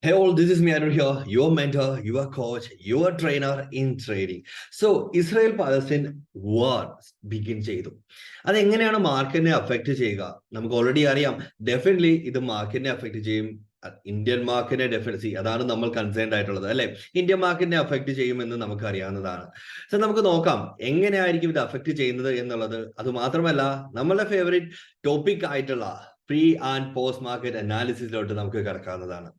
Hey all, this is me Arun here, your mentor, your coach, your trainer in trading. So, Israel-Palestine war begin ചെയ്തു. അതെങ്ങനെയാണ് മാർക്കറ്റിനെ affect ചെയ്യുക? നമുക്ക് already അറിയാം, definitely ഇത് മാർക്കറ്റിനെ അഫക്റ്റ് ചെയ്യും. ഇന്ത്യൻ മാർക്കറ്റിനെ ഡെഫിനറ്റ്ലി അതാണ് നമ്മൾ കൺസേൺഡ് ആയിട്ടുള്ളത്, അല്ലെ? ഇന്ത്യൻ മാർക്കറ്റിനെ അഫക്റ്റ് ചെയ്യുമെന്ന് നമുക്ക് അറിയാവുന്നതാണ്. സോ നമുക്ക് നോക്കാം എങ്ങനെയായിരിക്കും ഇത് അഫക്റ്റ് ചെയ്യുന്നത് എന്നുള്ളത്. അത് മാത്രമല്ല, നമ്മളുടെ ഫേവറേറ്റ് ടോപ്പിക് ആയിട്ടുള്ള പ്രീ ആൻഡ് പോസ്റ്റ് മാർക്കറ്റ് അനാലിസിസിലോട്ട് നമുക്ക് കിടക്കാവുന്നതാണ്.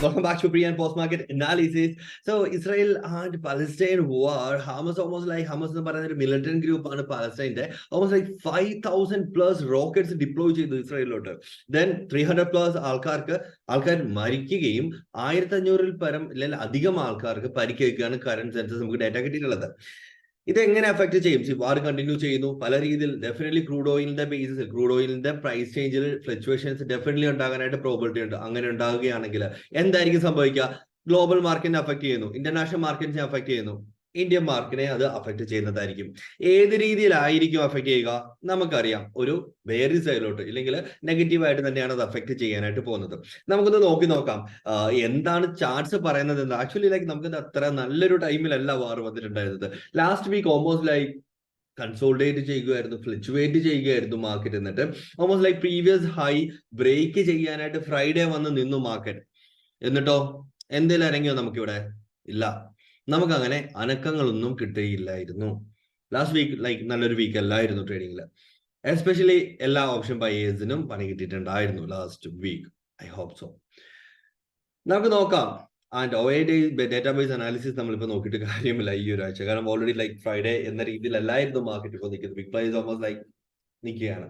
Welcome back to pre and post market analysis. So Israel and Palestine war, Hamas almost like Hamas എന്ന് പറയുന്ന ഒരു militant group ആണ് പാലസ്തീന്റെ. Almost like 5,000 plus rockets deploy ചെയ്തു ഇസ്രായേലിലോട്ട്. Then 300 plus ആൾക്കാർ മരിക്കുകയും 1,500-ൽ പരം അല്ലെങ്കിൽ അധികം ആൾക്കാർക്ക് പരിക്കേൽക്കുകയാണ് കറന്റ് സെൻസസ് നമുക്ക് ഡേറ്റ കിട്ടിയിട്ടുള്ളത്. ഇതെങ്ങനെ അഫക്ട് ചെയ്യും? വാർ കണ്ടിന്യൂ ചെയ്യുന്നു പല രീതിയിൽ. ഡെഫിനറ്റ്ലി ക്രൂഡ് ഓയിലിന്റെ ബേസിസിൽ ക്രൂഡ് ഓയിലിന്റെ പ്രൈസ് ചേഞ്ചിൽ ഫ്ലക്ച്വേഷൻസ് ഡെഫിനറ്റ്ലി ഉണ്ടാകാനായിട്ട് പ്രോബിലിറ്റി ഉണ്ട്. അങ്ങനെ ഉണ്ടാകുകയാണെങ്കിൽ എന്തായിരിക്കും സംഭവിക്കുക? ഗ്ലോബൽ മാർക്കറ്റിനെ അഫക്ട് ചെയ്യുന്നു, ഇന്റർനാഷണൽ മാർക്കറ്റിനെ അഫക്ട് ചെയ്യുന്നു, ഇന്ത്യൻ മാർക്കറ്റിനെ അത് അഫക്ട് ചെയ്യുന്നതായിരിക്കും. ഏത് രീതിയിലായിരിക്കും അഫക്ട് ചെയ്യുക? നമുക്കറിയാം, ഒരു ബെയറിഷ് സൈഡിലോട്ട് ഇല്ലെങ്കിൽ നെഗറ്റീവായിട്ട് തന്നെയാണ് അത് അഫക്ട് ചെയ്യാനായിട്ട് പോകുന്നത്. നമുക്കൊന്ന് നോക്കാം എന്താണ് ചാർട്ട്സ് പറയുന്നത് എന്ന്. ആക്ച്വലി ലൈക്ക് നമുക്കത് അത്ര നല്ലൊരു ടൈമിലല്ല വാർ വന്നിട്ടുണ്ടായിരുന്നത്. Last week almost like consolidate ചെയ്യുകയായിരുന്നു, ഫ്ലക്ച്വേറ്റ് ചെയ്യുകയായിരുന്നു മാർക്കറ്റ്. എന്നിട്ട് almost like previous high break ചെയ്യാനായിട്ട് ഫ്രൈഡേ വന്ന് നിന്നു മാർക്കറ്റ്. എന്നിട്ടോ എന്തെങ്കിലും ഇറങ്ങിയോ നമുക്കിവിടെ? ഇല്ല, നമുക്ക് അങ്ങനെ അനക്കങ്ങളൊന്നും കിട്ടിയില്ലായിരുന്നു. ലാസ്റ്റ് വീക്ക് ലൈക്ക് നല്ലൊരു വീക്ക് അല്ലായിരുന്നു ട്രേഡിംഗിൽ. എസ്പെഷ്യലി എല്ലാ ഓപ്ഷൻ ബയേഴ്സിനും പണി കിട്ടിയിട്ടുണ്ടായിരുന്നു last week. I hope so. നമുക്ക് നോക്കാം. ആൻഡ് ഡേറ്റാബേസ് അനാലിസിസ് നമ്മളിപ്പോൾ നോക്കിയിട്ട് കാര്യമില്ല ഈ ഒരാഴ്ച. കാരണം ഓൾറെഡി ലൈക്ക് ഫ്രൈഡേ എന്ന രീതിയിലല്ലായിരുന്നു മാർക്കറ്റ് ഇപ്പോൾ നിൽക്കുന്നത്. ബിഗ് പ്രൈസ് ഓൾമോസ്റ്റ് ലൈക്ക് നിൽക്കുകയാണ്.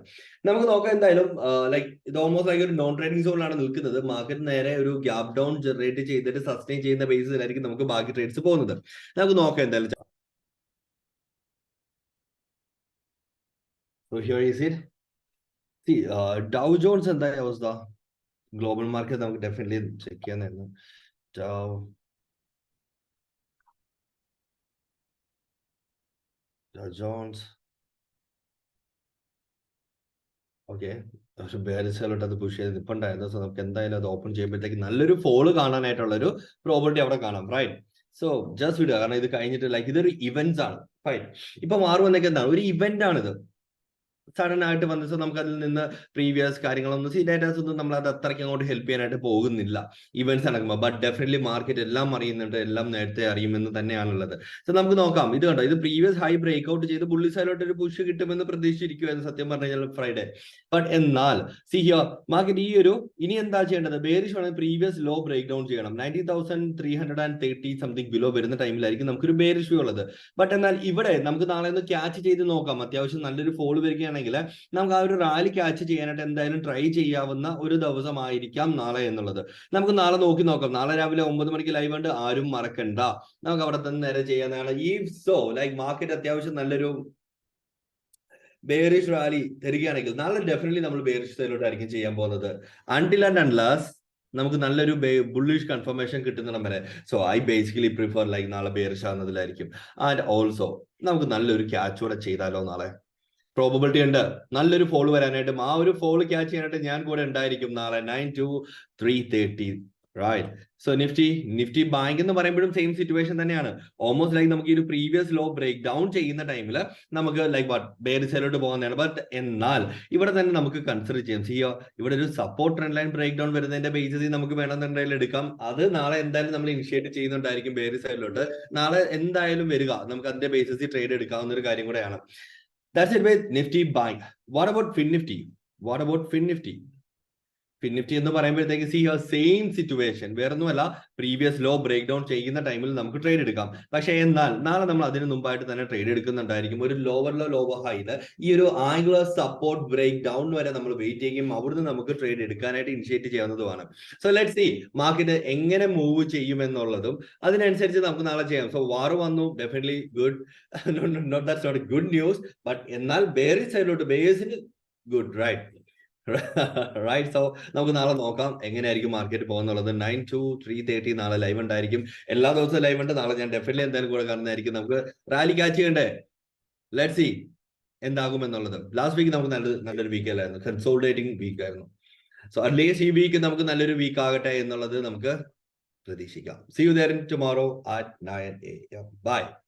നമുക്ക് നോക്കാം. എന്തായാലും ലൈക്ക് ഇത് ഓൾമോസ്റ്റ് ലൈക്ക് ഒരു നോൺ ട്രേഡിംഗ് സോണിലാണ് നിൽക്കുന്നത്. മാർക്കറ്റ് നേരെ ഒരു ഗ്യാപ് ഡൗൺ ജനറേറ്റ് ചെയ്തിട്ട് സസ്റ്റെയിൻ ചെയ്യുന്ന ബേസിലായിരിക്കും നമുക്ക് ബാക്കി ട്രേഡ്സ് പോകുന്നത്. നമുക്ക് നോക്കാം എന്തായാലും. So here is it. See, Dow Jones എന്താ അവസ്ഥ? ഗ്ലോബൽ മാർക്കറ്റ് നമുക്ക് ഡെഫിനറ്റ്ലി ചെക്ക് ചെയ്യാനായിരുന്നു. Dow Jones. ഓക്കെ, പക്ഷെ ബേറിസിലോട്ട് അത് പുഷ് ചെയ്ത് നിൽപ്പുണ്ടായിരുന്നു. സോ നമുക്ക് എന്തായാലും അത് ഓപ്പൺ ചെയ്യുമ്പോഴത്തേക്ക് നല്ലൊരു ഫോള് കാണാനായിട്ടുള്ള ഒരു പ്രോബിലിറ്റി അവിടെ കാണാം, റൈറ്റ്? സോ ജസ്റ്റ് വിടുക, കാരണം ഇത് കഴിഞ്ഞിട്ട് ലൈക്ക് ഇതൊരു ഇവന്റ്സ് ആണ്, ഫൈൻ. ഇപ്പൊ മാറുമെന്നൊക്കെ എന്താണ് ഒരു ഇവന്റ് ആണിത്. സഡൻ ആയിട്ട് വന്നത്. സോ നമുക്ക് അതിൽ നിന്ന് പ്രീവിയസ് കാര്യങ്ങളൊന്നും ഡേറ്റാസ് ഒന്നും നമ്മൾ അത് അത്രയ്ക്ക് അങ്ങോട്ട് ഹെൽപ്പ് ചെയ്യാനായിട്ട് പോകുന്നില്ല ഇവന്റ്സ് നടക്കുമ്പോൾ. ബട്ട് ഡെഫിനറ്റ്ലി മാർക്കറ്റ് എല്ലാം അറിയുന്നുണ്ട്, എല്ലാം നേരത്തെ അറിയുമെന്ന് തന്നെയാണുള്ളത്. സോ നമുക്ക് നോക്കാം. ഇത് കണ്ടോ, ഇത് പ്രീവിയസ് ഹൈ ബ്രേക്ക് ഔട്ട് ചെയ്ത് ബുള്ളി സൈഡിലോട്ട് ഒരു പുഷ് കിട്ടുമെന്ന് പ്രതീക്ഷിച്ചിരിക്കുമായിരുന്നു സത്യം പറഞ്ഞു കഴിഞ്ഞാൽ ഫ്രൈഡേ. ബട്ട് എന്നാൽ സി ഹിയർ മാർക്കറ്റ് ഇനി എന്താ ചെയ്യേണ്ടത്? ബേറിഷ് വേണമെങ്കിൽ പ്രീവിയസ് ലോ ബ്രേക്ക് ഡൗൺ ചെയ്യണം. 90,330 സംതിങ് ബിലോ വരുന്ന ടൈമിലായിരിക്കും നമുക്കൊരു ബേറിഷ് വ്യൂ ഉള്ളത്. ബട്ട് എന്നാൽ ഇവിടെ നമുക്ക് നാളെ ഒന്ന് ക്യാച്ച് ചെയ്ത് നോക്കാം. അത്യാവശ്യം നല്ലൊരു ഫോൾ വരികയാണെങ്കിൽ നമുക്ക് ആ ഒരു റാലി ക്യാച്ച് ചെയ്യാനായിട്ട് എന്തായാലും ട്രൈ ചെയ്യാവുന്ന ഒരു ദിവസമായിരിക്കാം നാളെ എന്നുള്ളത്. നമുക്ക് നാളെ നോക്കാം. നാളെ രാവിലെ 9 മണിക്ക് ലൈവ് ഉണ്ട്, ആരും മറക്കണ്ട. നമുക്ക് അവിടെ തന്നെ നേരെ ചെയ്യാനാണ്. ഈ സോ ലൈക്ക് മാർക്കറ്റ് അത്യാവശ്യം നല്ലൊരു ബെയറിഷ് റാലി തരികയാണെങ്കിൽ നാളെ ഡെഫിനറ്റ്ലി നമ്മൾ ബെയറിഷ് സൈഡിലോട്ടായിരിക്കും ചെയ്യാൻ പോകുന്നത്. അൺടിൽ ആൻഡ് അൺലെസ് നമുക്ക് നല്ലൊരു ബുള്ളിഷ് കൺഫർമേഷൻ കിട്ടുന്നിടം വരെ. So I basically prefer like നാളെ ബെയറിഷ് ആവുന്നതിലായിരിക്കും. ആൻഡ് ഓൾസോ നമുക്ക് നല്ലൊരു ക്യാച്ച് കൂടെ ചെയ്താലോ നാളെ? പ്രോബിലിറ്റി ഉണ്ട് നല്ലൊരു ഫോൾ വരാനായിട്ടും. ആ ഒരു ഫോൾ ക്യാച്ച് ചെയ്യാനായിട്ട് ഞാൻ കൂടെ ഉണ്ടായിരിക്കും നാളെ 9 to 3:30, right? So Nifty bank എന്ന് പറയുമ്പോഴും സെയിം സിറ്റുവേഷൻ തന്നെയാണ്. ഓൾമോസ്റ്റ് ലൈക്ക് നമുക്ക് ഈ ഒരു പ്രീവിയസ് ലോ ബ്രേക്ക് ഡൗൺ ചെയ്യുന്ന ടൈമിൽ നമുക്ക് ലൈക്ക് ബേറിസൈഡിലോട്ട് പോകുന്നതാണ്. ബട്ട് എന്നാൽ ഇവിടെ തന്നെ നമുക്ക് കൺസിഡർ ചെയ്യാം. ഇവിടെ ഒരു support trend line break down വരുന്നതിന്റെ ബേസിസിൽ നമുക്ക് വേണമെന്നുണ്ടെങ്കിൽ എടുക്കാം. അത് നാളെ എന്തായാലും നമ്മൾ ഇനിഷ്യേറ്റ് ചെയ്യുന്നുണ്ടായിരിക്കും ബേറിസൈഡിലോട്ട്. നാളെ എന്തായാലും വരിക, നമുക്ക് അതിന്റെ ബേസിസിൽ ട്രേഡ് എടുക്കാവുന്ന ഒരു കാര്യം കൂടെയാണ്. That's it with Nifty Bank. What about Finnifty? Finnifty എന്ന് പറയുമ്പോഴത്തേക്ക് സി ഹിയർ സെയിം സിറ്റുവേഷൻ. വേറൊന്നുമല്ല, പ്രീവിയസ് ലോ ബ്രേക്ക് ഡൗൺ ചെയ്യുന്ന ടൈമിൽ നമുക്ക് ട്രേഡ് എടുക്കാം. പക്ഷെ എന്നാൽ നാളെ നമ്മൾ അതിന് മുമ്പായിട്ട് തന്നെ ട്രേഡ് എടുക്കുന്നുണ്ടായിരിക്കും. ഒരു ലോവർ ഹൈയിൽ ഈ ഒരു ആംഗുലർ സപ്പോർട്ട് ബ്രേക്ക് ഡൗൺ വരെ നമ്മൾ വെയിറ്റ് ചെയ്യും. അവിടുന്ന് നമുക്ക് ട്രേഡ് എടുക്കാനായിട്ട് ഇനിഷ്യേറ്റ് ചെയ്യാവുന്നതുമാണ്. സോ ലെറ്റ്സ് സീ മാർക്കറ്റ് എങ്ങനെ മൂവ് ചെയ്യുമെന്നുള്ളതും അതിനനുസരിച്ച് നമുക്ക് നാളെ ചെയ്യാം. സോ വാർ വന്നു, definitely good, that's not good news. But എന്നാൽ ബെയറിഷ് സൈഡിലോട്ട് ബേസിന് ഗുഡ്, റൈറ്റ്? റൈറ്റ്. സോ നമുക്ക് നാളെ നോക്കാം എങ്ങനെയായിരിക്കും മാർക്കറ്റ് പോകുന്നുള്ളത്. 9 to 3:30 നാളെ ലൈവ് ഉണ്ടായിരിക്കും. എല്ലാ ദിവസവും ലൈവ് ഉണ്ട്. നാളെ ഞാൻ ഡെഫിനറ്റ്ലി എന്തായാലും കൂടെ കാണുന്നതായിരിക്കും. നമുക്ക് റാലി ക്യാച്ച് ചെയ്യണ്ടേ? ലെറ്റ്സ് സീ എന്താകുമെന്നുള്ളത്. ലാസ്റ്റ് വീക്ക് നമുക്ക് നല്ലൊരു വീക്ക് അല്ലായിരുന്നു, കൺസോളിഡേറ്റിംഗ് വീക്ക് ആയിരുന്നു. സോ അറ്റ്ലീസ്റ്റ് ഈ വീക്ക് നമുക്ക് നല്ലൊരു വീക്ക് ആകട്ടെ എന്നുള്ളത് നമുക്ക് പ്രതീക്ഷിക്കാം. See you there tomorrow at 9 a.m. Bye.